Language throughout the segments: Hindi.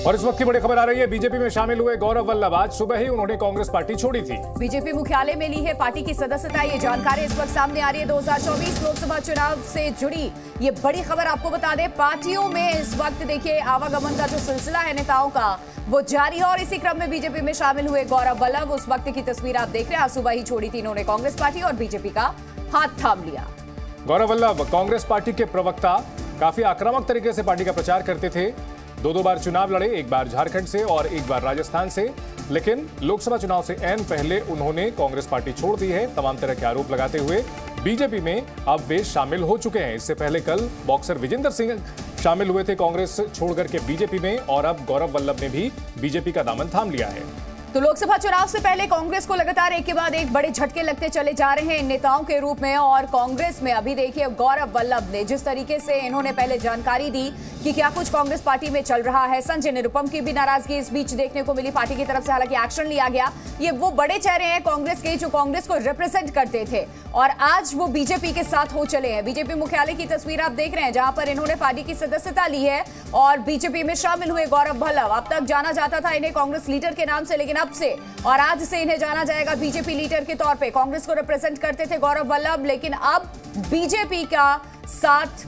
और इस वक्त की बड़ी खबर आ रही है, बीजेपी में शामिल हुए गौरव वल्लभ। आज सुबह ही उन्होंने कांग्रेस पार्टी छोड़ी थी। बीजेपी मुख्यालय में ली है पार्टी की सदस्यता। ये जानकारी इस वक्त सामने आ रही है। 2024 लोकसभा चुनाव से जुड़ी ये बड़ी खबर आपको बता दें। पार्टियों में इस वक्त देखिए आवागमन का जो सिलसिला है नेताओं का वो जारी है और इसी क्रम में बीजेपी में शामिल हुए गौरव वल्लभ। उस वक्त की तस्वीर आप देख रहे हैं। आज सुबह ही छोड़ी थी इन्होंने कांग्रेस पार्टी और बीजेपी का हाथ थाम लिया। गौरव वल्लभ कांग्रेस पार्टी के प्रवक्ता, काफी आक्रामक तरीके से पार्टी का प्रचार करते थे। दो बार चुनाव लड़े, एक बार झारखंड से और एक बार राजस्थान से, लेकिन लोकसभा चुनाव से ऐन पहले उन्होंने कांग्रेस पार्टी छोड़ दी है। तमाम तरह के आरोप लगाते हुए बीजेपी में अब वे शामिल हो चुके हैं। इससे पहले कल बॉक्सर विजेंद्र सिंह शामिल हुए थे कांग्रेस छोड़कर के बीजेपी में, और अब गौरव वल्लभ ने भी बीजेपी का दामन थाम लिया है। तो लोकसभा चुनाव से पहले कांग्रेस को लगातार एक के बाद एक बड़े झटके लगते चले जा रहे हैं इन नेताओं के रूप में। और कांग्रेस में अभी देखिए गौरव वल्लभ ने जिस तरीके से इन्होंने पहले जानकारी दी कि क्या कुछ कांग्रेस पार्टी में चल रहा है। संजय निरुपम की भी नाराजगी इस बीच देखने को मिली पार्टी की तरफ से, हालांकि एक्शन लिया गया। ये वो बड़े चेहरे हैं कांग्रेस के जो कांग्रेस को रिप्रेजेंट करते थे और आज वो बीजेपी के साथ हो चले हैं। बीजेपी मुख्यालय की तस्वीर आप देख रहे हैं जहां पर इन्होंने पार्टी की सदस्यता ली है और बीजेपी में शामिल हुए गौरव वल्लभ। अब तक जाना जाता था इन्हें कांग्रेस लीडर के नाम से, लेकिन अब से और आज से इन्हें जाना जाएगा बीजेपी लीडर के तौर पे। कांग्रेस को रिप्रेजेंट करते थे गौरव वल्लभ, लेकिन अब बीजेपी का साथ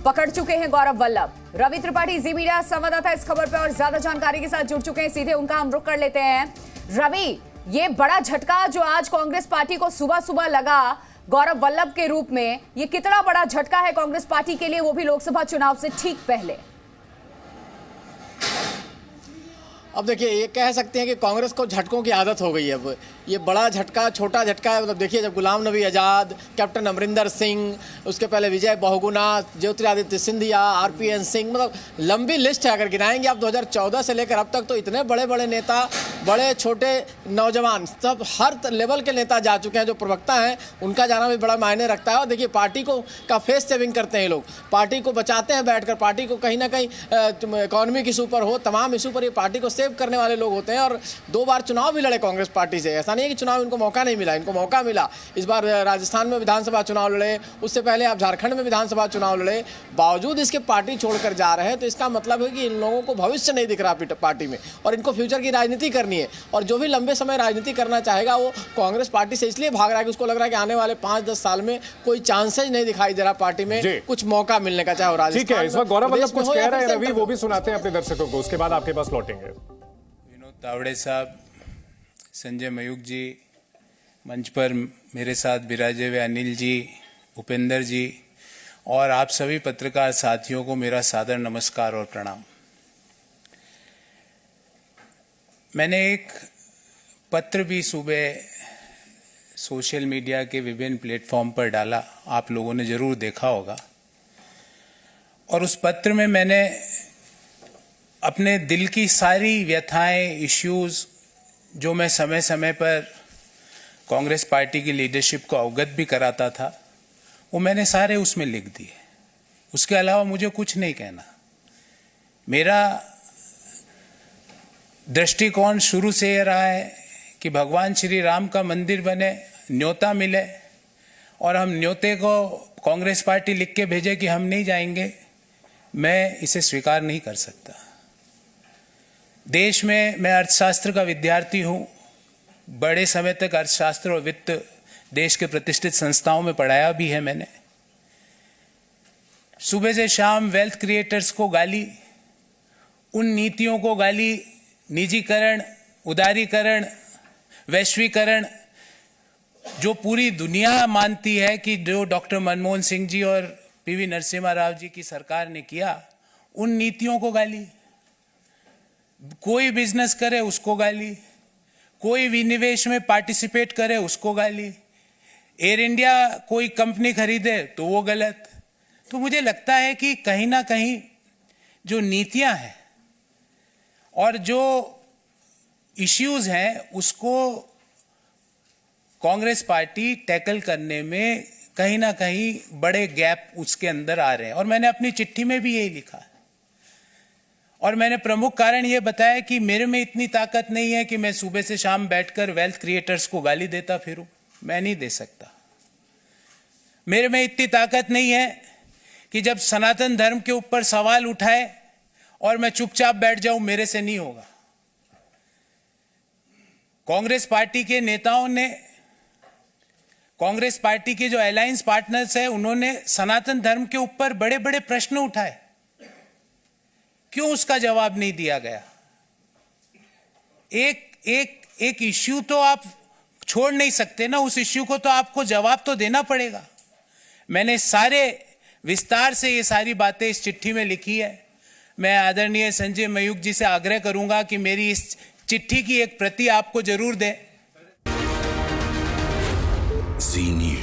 पकड़ चुके हैं गौरव वल्लभ। रवि त्रिपाठी जी मीडिया संवाददाता इस खबर पर और ज्यादा जानकारी के साथ जुड़ चुके हैं। सीधे उनका हम रुख कर लेते हैं। रवि, ये बड़ा झटका जो आज कांग्रेस पार्टी को सुबह सुबह लगा गौरव वल्लभ के रूप में, ये कितना बड़ा झटका है कांग्रेस पार्टी के लिए, वो भी लोकसभा चुनाव से ठीक पहले? अब देखिए, ये कह सकते हैं कि कांग्रेस को झटकों की आदत हो गई है। अब ये बड़ा झटका छोटा झटका है। मतलब देखिए, जब गुलाम नबी आज़ाद, कैप्टन अमरिंदर सिंह, उसके पहले विजय बहुगुणा, ज्योतिरादित्य सिंधिया, आरपीएन सिंह, मतलब लंबी लिस्ट है। अगर गिनाएंगे आप 2014 से लेकर अब तक तो इतने बड़े बड़े नेता, बड़े छोटे नौजवान, सब हर लेवल के नेता जा चुके हैं। जो प्रवक्ता हैं उनका जाना भी बड़ा मायने रखता है। और देखिए, पार्टी को का फेस सेविंग करते हैं ये लोग, पार्टी को बचाते हैं बैठकर, पार्टी को कहीं ना कहीं इकोनॉमिक इशू पर हो, तमाम इशू पर ये पार्टी को करने वाले लोग होते हैं। और 2 बार चुनाव भी लड़े कांग्रेस पार्टी से। ऐसा नहीं है कि चुनाव इनको मौका नहीं मिला, इनको मौका मिला। इस बार राजस्थान में विधानसभा चुनाव लड़े, उससे पहले आप झारखंड में विधानसभा चुनाव लड़े। बावजूद इसके पार्टी छोड़कर जा रहे हैं, तो इसका मतलब है कि इन लोगों को भविष्य नहीं दिख रहा पार्टी में और इनको फ्यूचर की राजनीति करनी है। और जो भी लंबे समय राजनीति करना चाहेगा वो कांग्रेस पार्टी से इसलिए भाग रहा है कि उसको लग रहा है कि आने वाले 5-10 साल में कोई चांसेज नहीं दिखाई दे रहा पार्टी में कुछ मौका मिलने का, चाहे राजस्थान। ठीक है, इस वक्त गौरव वल्लभ कुछ कह रहे हैं रवि, वो भी सुनाते हैं अपने दर्शकों को, उसके बाद आपके पास लौटेंगे। तावड़े साहब, संजय मयूख जी, मंच पर मेरे साथ विराजे हुए अनिल जी, उपेंद्र जी और आप सभी पत्रकार साथियों को मेरा सादर नमस्कार और प्रणाम। मैंने एक पत्र भी सुबह सोशल मीडिया के विभिन्न प्लेटफॉर्म पर डाला, आप लोगों ने जरूर देखा होगा। और उस पत्र में मैंने अपने दिल की सारी व्यथाएं, इश्यूज जो मैं समय समय पर कांग्रेस पार्टी की लीडरशिप को अवगत भी कराता था, वो मैंने सारे उसमें लिख दिए। उसके अलावा मुझे कुछ नहीं कहना। मेरा दृष्टिकोण शुरू से ये रहा है कि भगवान श्री राम का मंदिर बने, न्योता मिले और हम न्योते को कांग्रेस पार्टी लिख के भेजे कि हम नहीं जाएंगे, मैं इसे स्वीकार नहीं कर सकता। देश में मैं अर्थशास्त्र का विद्यार्थी हूं, बड़े समय तक अर्थशास्त्र और वित्त देश के प्रतिष्ठित संस्थाओं में पढ़ाया भी है मैंने। सुबह से शाम वेल्थ क्रिएटर्स को गाली, उन नीतियों को गाली, निजीकरण, उदारीकरण, वैश्वीकरण, जो पूरी दुनिया मानती है कि जो डॉक्टर मनमोहन सिंह जी और पीवी नरसिम्हा राव जी की सरकार ने किया, उन नीतियों को गाली। कोई बिजनेस करे उसको गाली, कोई विनिवेश में पार्टिसिपेट करे उसको गाली, एयर इंडिया कोई कंपनी खरीदे तो वो गलत। तो मुझे लगता है कि कहीं ना कहीं जो नीतियां हैं और जो इश्यूज हैं उसको कांग्रेस पार्टी टैकल करने में कहीं ना कहीं बड़े गैप उसके अंदर आ रहे हैं। और मैंने अपनी चिट्ठी में भी यही लिखा है। और मैंने प्रमुख कारण यह बताया कि मेरे में इतनी ताकत नहीं है कि मैं सुबह से शाम बैठकर वेल्थ क्रिएटर्स को गाली देता फिरूं, मैं नहीं दे सकता। मेरे में इतनी ताकत नहीं है कि जब सनातन धर्म के ऊपर सवाल उठाए और मैं चुपचाप बैठ जाऊं, मेरे से नहीं होगा। कांग्रेस पार्टी के नेताओं ने, कांग्रेस पार्टी के जो अलायंस पार्टनर्स हैं, उन्होंने सनातन धर्म के ऊपर बड़े बड़े प्रश्न उठाए। क्यों उसका जवाब नहीं दिया गया? एक इश्यू तो आप छोड़ नहीं सकते ना, उस इश्यू को तो आपको जवाब तो देना पड़ेगा। मैंने सारे विस्तार से ये सारी बातें इस चिट्ठी में लिखी है। मैं आदरणीय संजय मयूख जी से आग्रह करूंगा कि मेरी इस चिट्ठी की एक प्रति आपको जरूर दें। जी न्यूज़।